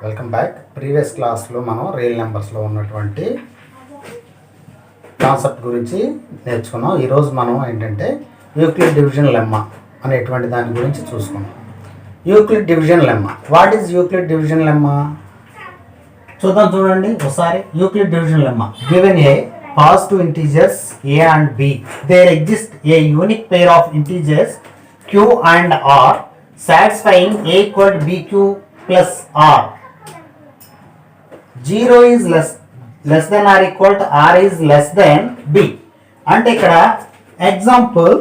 Welcome back. Previous క్లాస్లో మనం real నెంబర్స్లో ఉన్నటువంటి కాన్సెప్ట్ గురించి నేర్చుకున్నాం. ఈరోజు మనం ఏంటంటే యూక్లిడ్ డివిజన్ లెమ్మా అనేటువంటి దాని గురించి చూసుకున్నాం. Euclid division lemma, what is Euclid division lemma చూద్దాం. చూడండి ఒకసారి. Euclid division lemma, given a positive integers a and b, there exists a unique pair of integers q and r satisfying a equal to bq plus r. 0 is less than or equal to r is less than b. అంటే ఇక్కడ example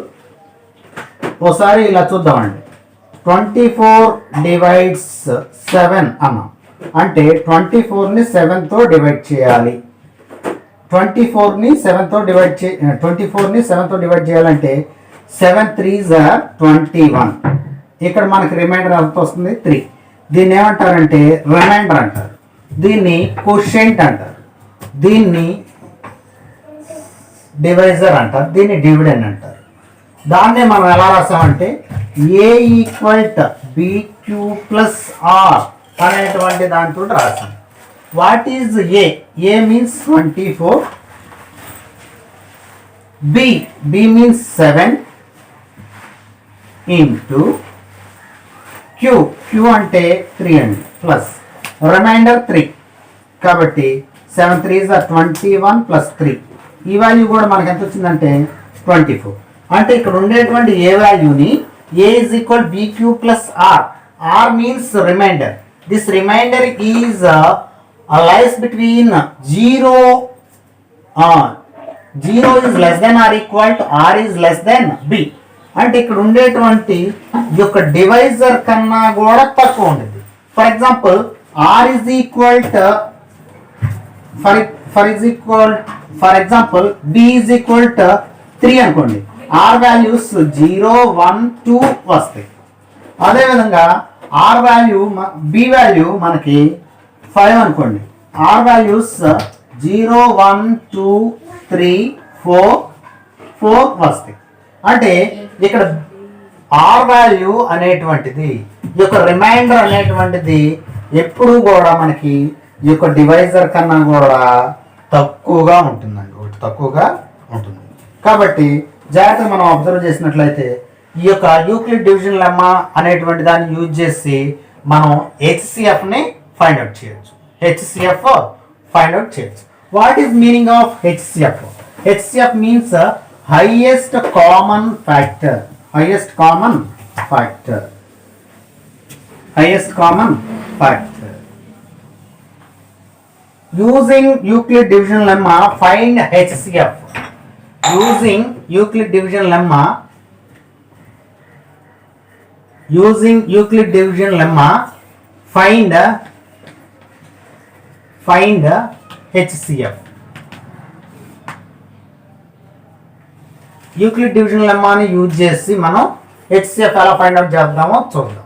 ఒకసారి ఇలా చూద్దామండి. 24 divides 7 అన్నా అంటే 24ని 7తో divide చేయాలి. 24ని 7తో divide చేయాలంటే 7 3s are 21. ఇక్కడ మనకి రిమైండర్ ఎంత వస్తుంది? 3. దీన్ని ఏమంటారంటే రిమైండర్ అంటారు, దీన్ని కోషెంట్ అంటారు, దీన్ని డివైజర్ అంటారు, దీన్ని డివిడెండ్ అంటారు. దాన్నే మనం ఎలా రాసామంటే a equal to BQ plus r అనేటువంటి దాంతో రాసాం. What is A? A means 24. B means 7 into Q అంటే 3 అండి ప్లస్ రిమైండర్ 3. కాబట్టి 7 3s are 21 ప్లస్ 3. ఈ వాల్యూ కూడా మనకి ఎంత వచ్చిందంటే 24. అంటే ఇక్కడ ఉండేటువంటి ఏ వాల్యూని A is equal BQ plus R. R means remainder. This remainder is lies between 0 is less than or equal to r is less than b. అంటే ఇక్కడ ఉండేటువంటి ఈ యొక్క డివైజర్ కన్నా కూడా తక్కువ ఉండేది. For example r is equal to for example b is equal to 3 అనుకోండి. r వాల్యూస్ 0 1 2 వస్తాయి. అదేవిధంగా r వాల్యూ b వాల్యూ మనకి 5 అనుకోండి. ఆర్ వాల్యూస్ 0 1 2 3 4 వస్తాయి. అంటే ఇక్కడ ఆర్ వాల్యూ అనేటువంటిది ఈ యొక్క రిమైండర్ అనేటువంటిది ఎప్పుడు కూడా మనకి ఈ యొక్క డివైజర్ కన్నా కూడా తక్కువగా ఉంటుందండి, ఒకటి తక్కువగా ఉంటుంది. కాబట్టి జాగ్రత్తగా మనం అబ్జర్వ్ చేసినట్లయితే ఈ యొక్క యూక్లిడ్ డివిజన్ లెమ్మా అనేటువంటి దాన్ని యూజ్ చేసి మనం హెచ్సిఎఫ్ని ఫైండ్ అవుట్ చేయొచ్చు. HCF find out చేయొచ్చు. What is meaning of HCF? HCF means highest common factor. Highest common factor. Using Euclid division lemma, find HCF. Using Euclid division lemma, find HCF. Euclid division లెమ్మాని use చేసి మనం HCF ఎలా find out చేద్దామో చూద్దాం.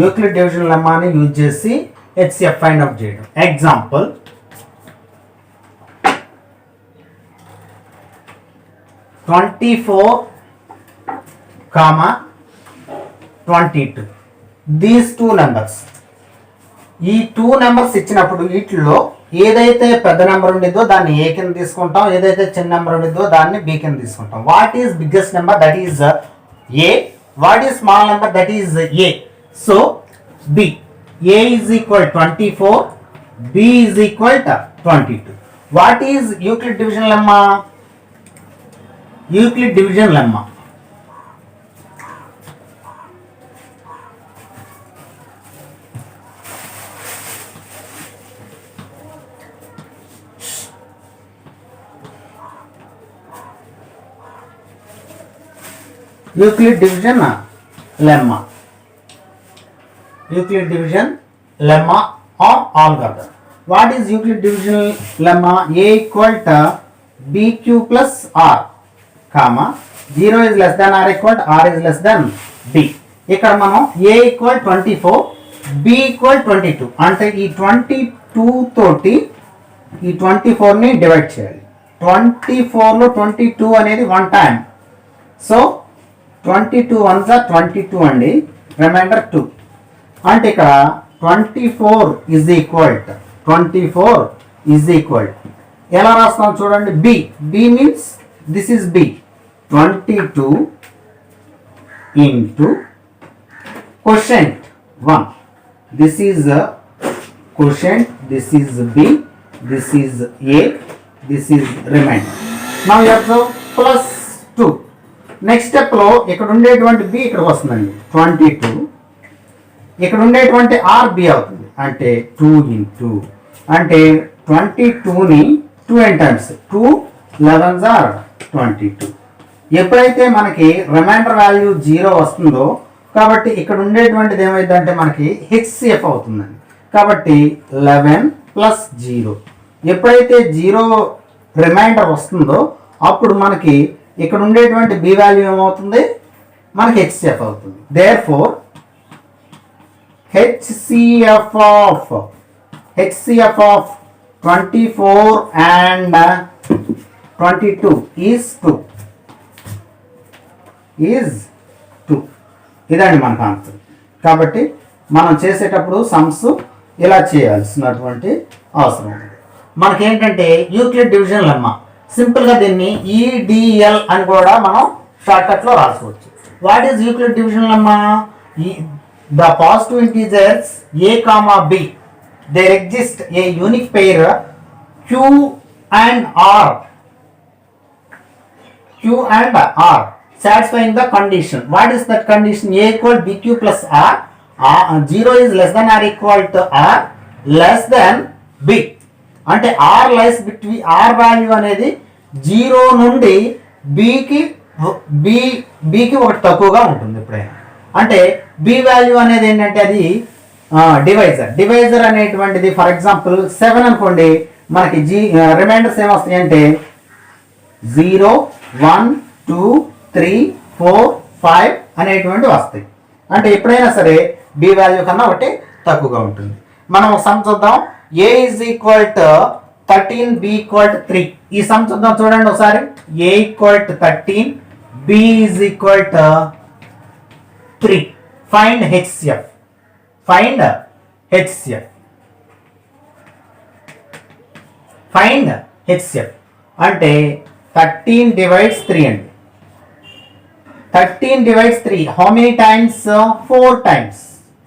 Euclid division లెమ్మాని use చేసి HCF find out చేయడం. Example 24, 22. These 2 numbers, ఈ 2 నెంబర్స్ ఇచ్చినప్పుడు వీటిలో ఏదైతే పెద్ద నెంబర్ ఉండిద్దో దాన్ని ఏ కింద తీసుకుంటాం, ఏదైతే చిన్న నెంబర్ ఉండిద్దో దాన్ని బి కింద తీసుకుంటాం. What is biggest number? That is A. What is small number? That is A. So B. A is equal 24, B is equal 22. What is Euclid division lemma? Euclid division lemma Euclid division lemma or algorithm. What is Euclid division lemma? A equal to BQ plus R, 0 is less than or equal to r is less than b. ఇక్కడ మనం a equal 24, B equal 22 అంటే ఈ 22 తోటి ఈ 24ని divide చేయాలి. 24లో 22 అనేది 1 time. So 22 1 22 అండి, reminder 2 అంటే ఇక్కడ 24 ఈజ్ ఈక్వల్ ఎలా రాస్తాం చూడండి. B means this is B 22 into quotient 1. This is a quotient, this is B, this is A, this is remainder. Now you have to plus 2. Next స్టెప్లో ఇక్కడ ఉండేటువంటి B ఇక్కడికి వస్తుందండి 22, ఇక్కడ ఉండేటువంటి ఆర్ బి అవుతుంది అంటే 2 ఇంటూ అంటే 22ని 2 n టైమ్స్ 2 11s are 22. ఎప్పుడైతే మనకి రిమైండర్ వాల్యూ 0 వస్తుందో కాబట్టి ఇక్కడ ఉండేటువంటిది ఏమైందంటే మనకి హెచ్సిఎఫ్ అవుతుందండి. కాబట్టి 11 ప్లస్ 0 ఎప్పుడైతే 0 రిమైండర్ వస్తుందో అప్పుడు మనకి ఇక్కడ ఉండేటువంటి బి వాల్యూ ఏమవుతుంది, మనకి హెచ్సిఎఫ్ అవుతుంది. Therefore HCF of 24 and 22 is 2. ఇదండి మనకు ఆన్సర్. కాబట్టి మనం చేసేటప్పుడు సమ్స్ ఇలా చేయాల్సినటువంటి అవసరం ఉంది. మనకేంటంటే యూక్లిడ్ డివిజన్ లెమ్మా, సింపుల్గా దీన్ని ఈడిఎల్ అని కూడా మనం షార్ట్కట్లో రాసుకోవచ్చు. What is Euclid division lemma? The positive integers A comma B there exist a unique pair Q and R satisfying the condition. What is that condition? A equal BQ plus R. 0 is less than or equal to R less than B. అంటే R lies between R value అనేది 0 నుండి Bకి ఒకటి తక్కువగా ఉంటుంది ఎప్పుడైనా. అంటే B value అనేది ఏంటంటే అది డివైజర్ అనేటువంటిది ఫర్ ఎగ్జాంపుల్ 7 అనుకోండి, మనకి రిమైండర్స్ ఏమొస్తాయి అంటే 0 1 2 3 4 5 అనేటువంటి వస్తాయి. అంటే ఎప్పుడైనా సరే బి వాల్యూ కన్నా ఒకటి తక్కువగా ఉంటుంది. మనం సమ్ చూద్దాం. A is equal to 13, b equal to 3. ఈ సమ్ చూద్దాం చూడండి ఒకసారి. A equal to 13, b is equal to 3. Find HCF. అంటే 13 divides 3 అండి. 13 divides 3. How many times? 4 times.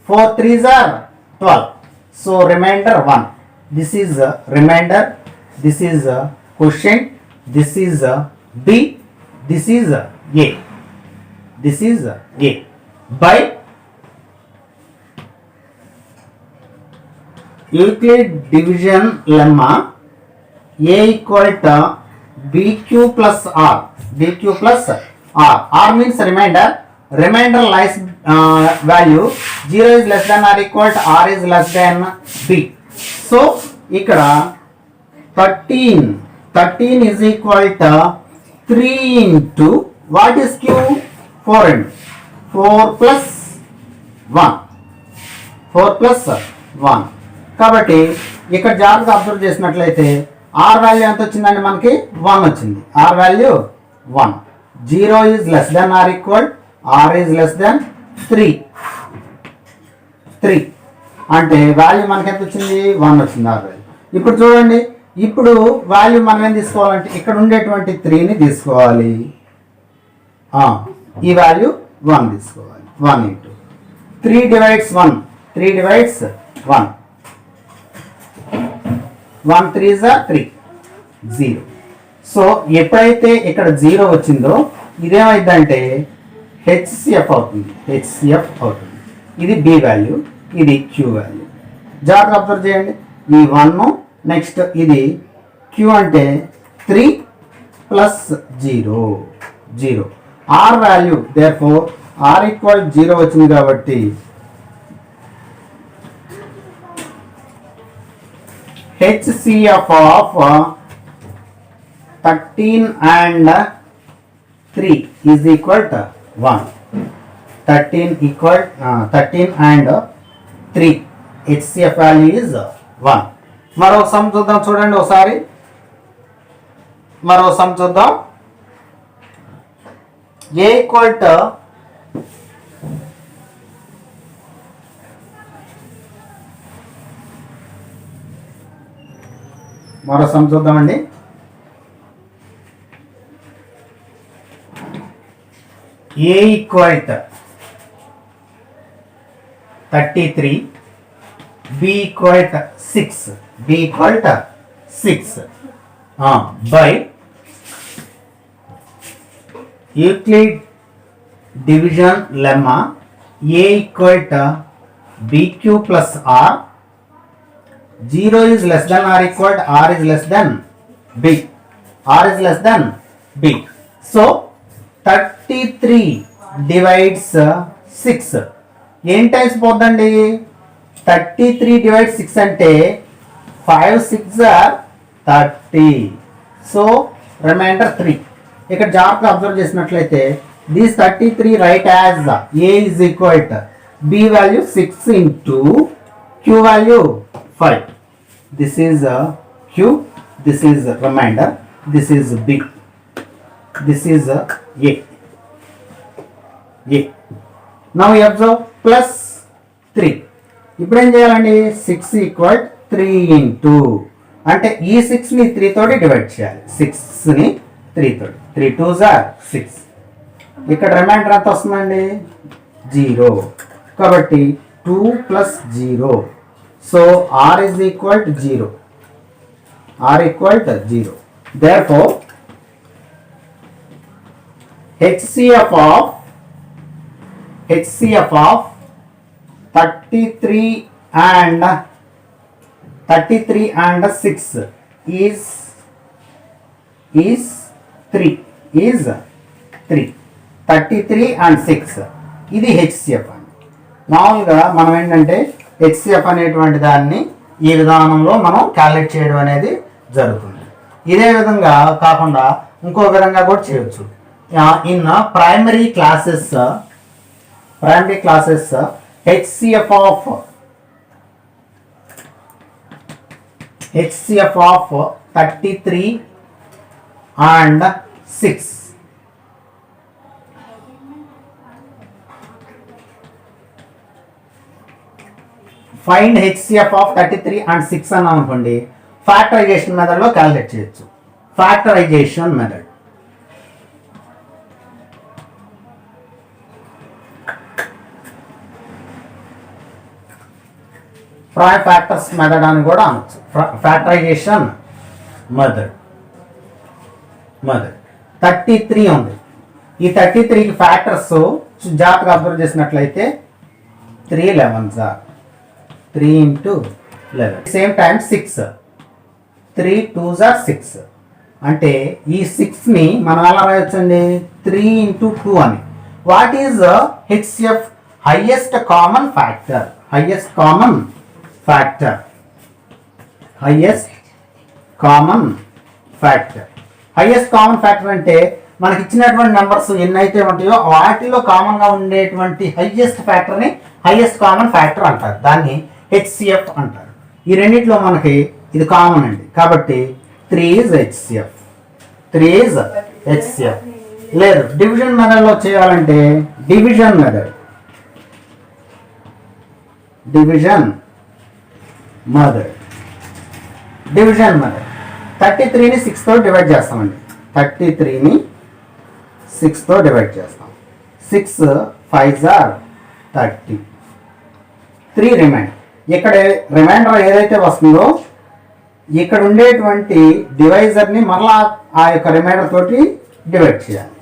4 3s are 12. So remainder 1. This is remainder. This is quotient. This is B. This is A. This is A. By Euclid division lemma, A equal to BQ plus R. R means remainder. Remainder lies value 0 is less than or equal to R is less than B. So ఇక్కడ 13 is equal to 3 into what is Q? 4 and 4 plus 1. కాబట్టి ఇక్కడ జాగ్రత్తగా observe చేసినట్లయితే R value ఎంత వచ్చిందండి, మనకి 1 వచ్చింది. R value 1. 0 is less than or equal, R is less than 3. అంటే వాల్యూ మనకి ఎంత వచ్చింది, 1 వచ్చింది R వాల్యూ. ఇప్పుడు చూడండి, ఇప్పుడు వాల్యూ మనం ఏం తీసుకోవాలంటే ఇక్కడ ఉండేటువంటి 3ని తీసుకోవాలి. ఈ వాల్యూ 1 తీసుకోవాలి. 1 into 3 divides 1. 3 divides 1. 1 3s are 3. 0. So ఎప్పుడైతే ఇక్కడ 0 వచ్చిందో ఇదేమైందంటే హెచ్సిఎఫ్ అవుతుంది. ఇది బి వాల్యూ, ఇది క్యూ వాల్యూ. జాగ్రత్త అబ్జర్వ్ చేయండి. ఈ 1 నెక్స్ట్ ఇది క్యూ అంటే 3 plus 0. R value therefore R equal 0 వచ్చింది కాబట్టి HCF of 13 and 3 is equal to 1. 13 and 3. HCF value is 1. మరో సమ్ చూద్దాం చూడండి ఒకసారి. మరో సమ్ చూద్దాం. A ఈక్వల్ టు మరో సమ్ చూద్దామండి. A equal to 33, B equal to 6, B equal to 6 by Euclid division lemma A equal to BQ plus R, 0 is less than or equal to R is less than B, R is less than B. So 33 divides 6. ఏం times పోద్దండి? 33 divides 6 అంటే 5 6 are 30. So remainder 3. ఇక్కడ జాగ్రత్తగా observe చేసినట్లయితే this 33 right as A is equal to B value 6 into Q value 5. This is Q, this is remainder, this is B, this is A. Now you observe plus 3. ఇప్పుడు ఏం చేయాలండి? 6 equal 3 into అంటే ఈ 6ని 3 తోటి divide చేయాలి. 6ని 3 తోటి, 3 2s are 6. ఇక్కడ reminder ఎంత వస్తుందండి? 0. కాబట్టి 2 plus 0. So R is equal to 0. R equal to 0. Therefore, HCF of 33 and 6 is 3. 33 and 6 ఇది HCF అండి. మామూలుగా మనం ఏంటంటే HCF అనేటువంటి దాన్ని ఈ విధానంలో మనం క్యాలిక్యులేట్ చేయడం అనేది జరుగుతుంది. ఇదే విధంగా కాకుండా ఇంకో విధంగా కూడా చేయొచ్చు. In primary classes HCF of 33 and 6. Find HCF of 33 and 6 అని అనుకోండి. ఫ్యాక్టరైజేషన్ మెథడ్లో క్యాలిక్యులేట్ చేయొచ్చు. Factorization method. Prime factors method అని కూడా అనొచ్చు. ఫ్యాక్టరైజేషన్ మెథడ్ 33 ఉంది. ఈ 33కి ఫ్యాక్టర్స్ జాగ్రత్తగా అబ్జర్వ్ చేసినట్లయితే 3 11s are 3 into 11. Same time 6, 3 2s are 6. అంటే ఈ 6ని మనం ఎలా రాయొచ్చండి? 3 into 2 అని. What is HCF? Highest common factor. Highest common factor అంటే మనకి ఇచ్చినటువంటి నెంబర్స్ ఎన్ని అయితే ఉంటాయో వాటిలో కామన్ గా ఉండేటువంటి హైయెస్ట్ ఫ్యాక్టర్ని హైయెస్ట్ కామన్ ఫ్యాక్టర్ అంటారు. దాన్ని HCF అంటారు. ఈ రెండిట్లో మనకి ఇది కామన్ అండి. కాబట్టి 3 is HCF. లేదు డివిజన్ మెథడ్లో చేయాలంటే డివిజన్ మెథడ్ 33ని 6 తో డివైడ్ చేస్తామండి. 33ని 6 తో డివైడ్ చేస్తాం. 6 5s are 30. 3 రిమైండర్. ఇక్కడ రిమైండర్ ఏదైతే వస్తుందో ఇక్కడ ఉండేటువంటి డివైజర్ని మరలా ఆ యొక్క రిమైండర్ తోటి డివైడ్ చేయాలి.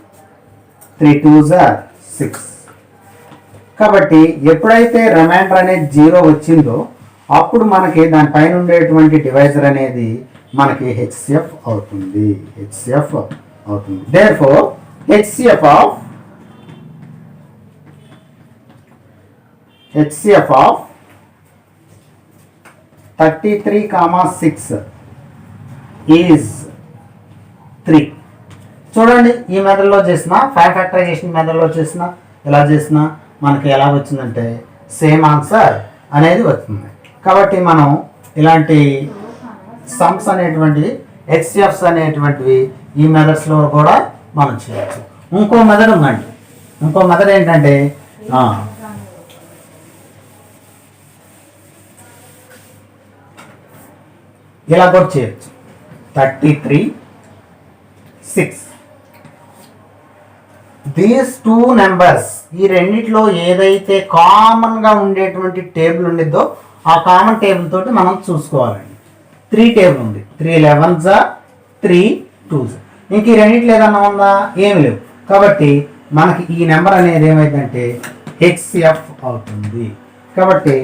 3 2s are 6. కాబట్టి ఎప్పుడైతే రిమైండర్ అనేది 0 వచ్చిందో అప్పుడు మనకి దానిపైన ఉండేటువంటి డివైజర్ అనేది మనకి HCF అవుతుంది. Therefore, HCF of 33, 6 is 3. చూడండి ఈ మెథడ్లో చేసిన ఫ్యాక్టరైజేషన్ మెథడ్లో చేసిన ఎలా చేసినా మనకి ఎలా వచ్చిందంటే సేమ్ ఆన్సర్ అనేది వస్తుంది. కాబట్టి మనం ఇలాంటి సమ్స్ అనేటువంటివి హెచ్సిఎఫ్స్ అనేటువంటివి ఈ మెథడ్స్లో కూడా మనం చేయవచ్చు. ఇంకో మెథడ్ ఉందండి. ఇంకో మెథడ్ ఏంటంటే ఇలా కూడా చేయొచ్చు. 33 6 దీస్ టూ నెంబర్స్, ఈ రెండిట్లో ఏదైతే కామన్గా ఉండేటువంటి టేబుల్ ఉండిద్దో ఆ కామన్ టేబుల్ తోటి మనం చూసుకోవాలండి. 3 టేబుల్ ఉంది. 3 11s 3 2s. ఇంక ఈ రెండిట్లో ఏదన్నా ఉందా? ఏమి లేవు. కాబట్టి మనకి ఈ నెంబర్ అనేది ఏమైందంటే హెచ్సిఎఫ్ అవుతుంది. కాబట్టి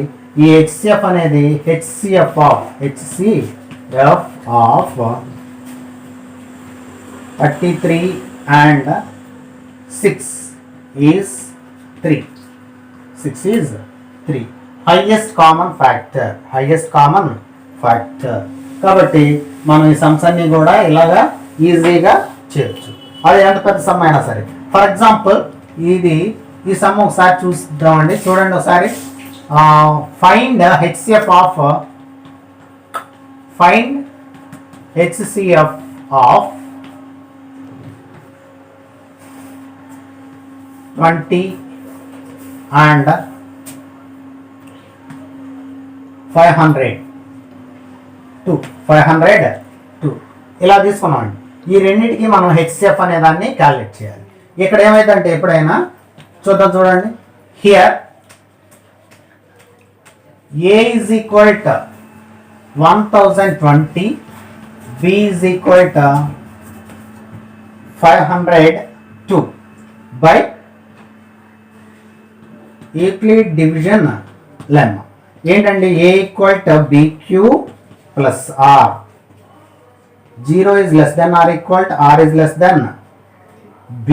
ఈ హెచ్సిఎఫ్ అనేది HCF of 33 and 6 is 3. 6 is 3. highest common factor. కాబట్టి మనం ఈ సమ్స్ అన్ని కూడా ఇలాగా ఈజీగా చేయొచ్చు. అది ఎంత పెద్ద సమ్ అయినా సరే. ఫర్ ఎగ్జాంపుల్ ఈ సమ్ ఒకసారి చూద్దామండి. చూడండి ఒకసారి. ఫైండ్ హెచ్సిఎఫ్ ఆఫ్ 20 and 502 ఇలా తీసుకున్నామండి. ఈ రెండింటికి మనం హెచ్సిఎఫ్ అనే దాన్ని క్యాలిక్యులేట్ చేయాలి. ఇక్కడ ఏమైందంటే ఎప్పుడైనా చూడండి. Here A is equal to 1020, B is equal to 502 by Euclid division lemma. ఏంటంటే A equal to BQ plus R. 0 is less than or equal to R is less than B.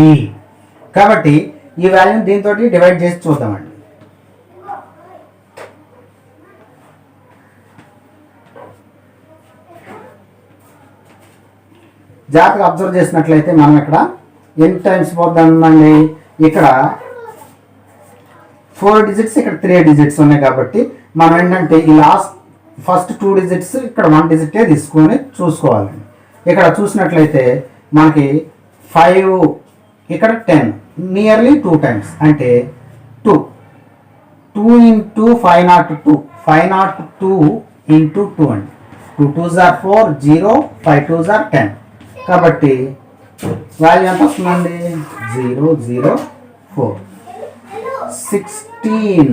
కాబట్టి ఈ వాల్యూని దీంతో డివైడ్ చేసి చూద్దామండి. జాగ్రత్తగా observe చేసినట్లయితే మనం ఇక్కడ ఎన్ని టైమ్స్ పోద్దామండి. ఇక్కడ 4 డిజిట్స్, ఇక్కడ 3 డిజిట్స్ ఉన్నాయి. కాబట్టి మనం ఏంటంటే ఈ ఫస్ట్ 2 డిజిట్స్ ఇక్కడ 1 డిజిటే తీసుకొని చూసుకోవాలండి. ఇక్కడ చూసినట్లయితే మనకి 5, ఇక్కడ 10, నియర్లీ 2 టైమ్స్ అంటే 2 into 502, 502 into 2 అండి. 2 2s are 4, 0, 5 2s are 10. కాబట్టి వాల్యూ ఎంత వస్తుందండి? 0 0 4 16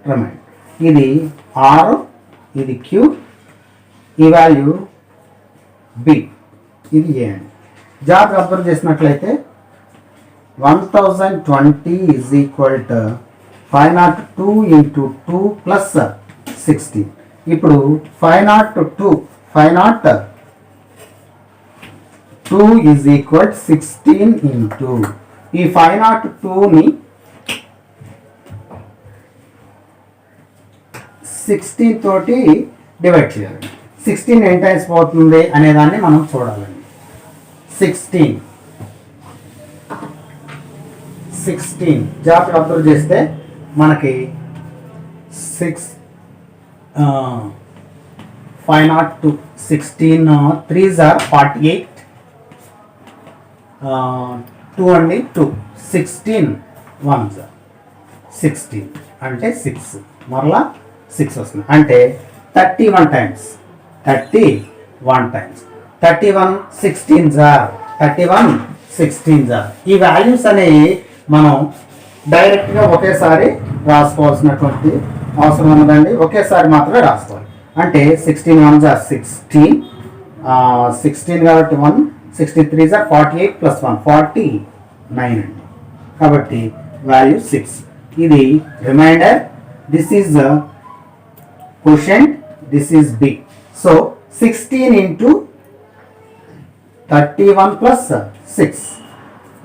రిమైండ్. ఇది R, ఇది Q, ఈ వాల్యూ B, ఇది A అండి. జాగ్రత్తగా అబ్జర్వ్ చేసినట్లయితే 1020 is equal to 502 into 2 plus 16. ఇప్పుడు 502 is equal to 16 into ఈ 502ని 16 తోటి డివైడ్ చేయాలి. 16 ఎన్ని టైమ్స్ పోతుంది అనేదాన్ని మనం చూడాలండి. 16 జాగ్రత్తగా అబ్జర్వ్ చేస్తే మనకి 502 16 3s are 48, 2 అండి 2, 16 1s 16 అంటే 6, మరలా 6 వస్తుంది. అంటే 31 టైమ్స్ 31 16s are ఈ వాల్యూస్ అనేవి మనం డైరెక్ట్గా ఒకేసారి రాసుకోవాల్సినటువంటి అవసరం ఉన్నదండి. ఒకేసారి మాత్రమే రాసుకోవాలి. అంటే 16 1s are 16, 16 కాబట్టి 1, 63s are 48 plus 1 49 అండి. కాబట్టి వాల్యూ 6. ఇది remainder. This is quotient, this is B. So 16 into 31 plus 6.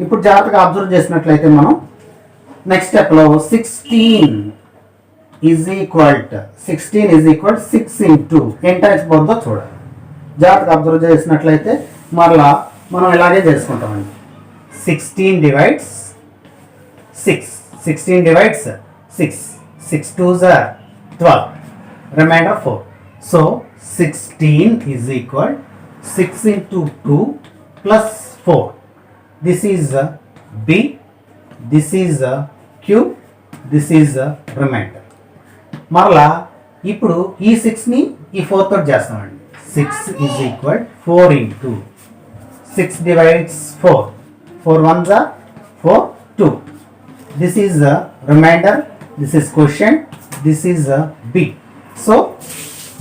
ఇప్పుడు జాగ్రత్తగా అబ్జర్వ్ చేసినట్లయితే మనం నెక్స్ట్ స్టెప్లో 16 is equal to 6 into ఎన్ని టైమ్స్ పోతుందో చూడాలి. జాగ్రత్తగా అబ్జర్వ్ చేసినట్లయితే మరలా మనం ఇలాగే చేసుకుంటామండి. 16 divides 6, 16 divides 6, 6 2s are 12. Remainder 4. So 16 is equal 6 into 2 plus 4. This is B. This is Q. This is remainder. మరలా ఇప్పుడు ఈ 6ని ఈ 4 తోటి చేస్తామండి. 6 is equal 4 into 6 divides 4. 4 1s are 4 2. This is remainder. This is quotient. This is B. So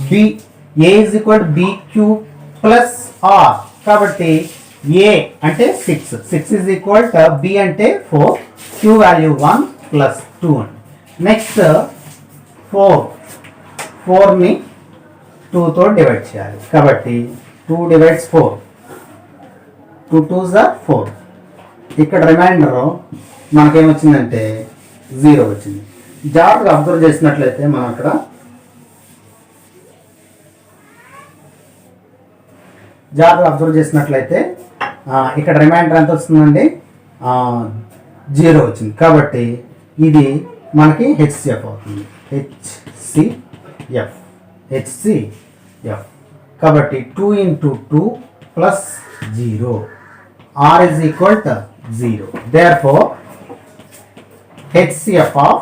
B A is equal to BQ plus R. కాబట్టి A అంటే 6. 6 is equal to B అంటే 4. Q value 1 plus 2. Next 4ని 2తో divide చేయాలి. కాబట్టి 2 divides 4. 2 2s are 4. ఇక్కడ reminder మనకేమొచ్చిందంటే 0 వచ్చింది. జాగ్రత్తగా observe చేసినట్లయితే మనం అక్కడ ఇక్కడ రిమైండర్ ఎంత వస్తుందండి? 0 వచ్చింది. కాబట్టి ఇది మనకి హెచ్సిఎఫ్ అవుతుంది. హెచ్సిఎఫ్ కాబట్టి 2 into 2 plus 0. R is equal to 0. Therefore, HCF of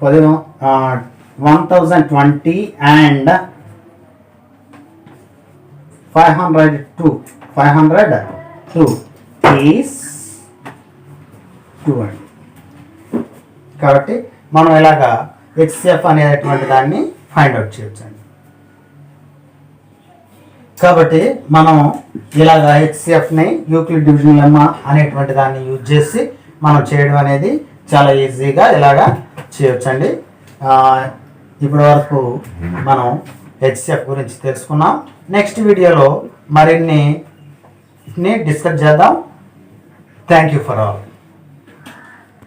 1020 and 502 is 2 అండి. కాబట్టి మనం ఇలాగా HCF అనేటువంటి దాన్ని ఫైండ్ అవుట్ చేయొచ్చండి. కాబట్టి మనం ఇలాగ హెచ్సిఎఫ్ని యూక్లిడ్ డివిజన్ లెమ్మా అనేటువంటి దాన్ని యూజ్ చేసి మనం చేయడం అనేది చాలా ఈజీగా ఇలాగా చేయొచ్చండి. ఇప్పటి వరకు మనం హెచ్సిఎఫ్ గురించి తెలుసుకున్నాం. నెక్స్ట్ వీడియోలో మరిన్ని డిస్కస్ చేద్దాం. Thank you for all.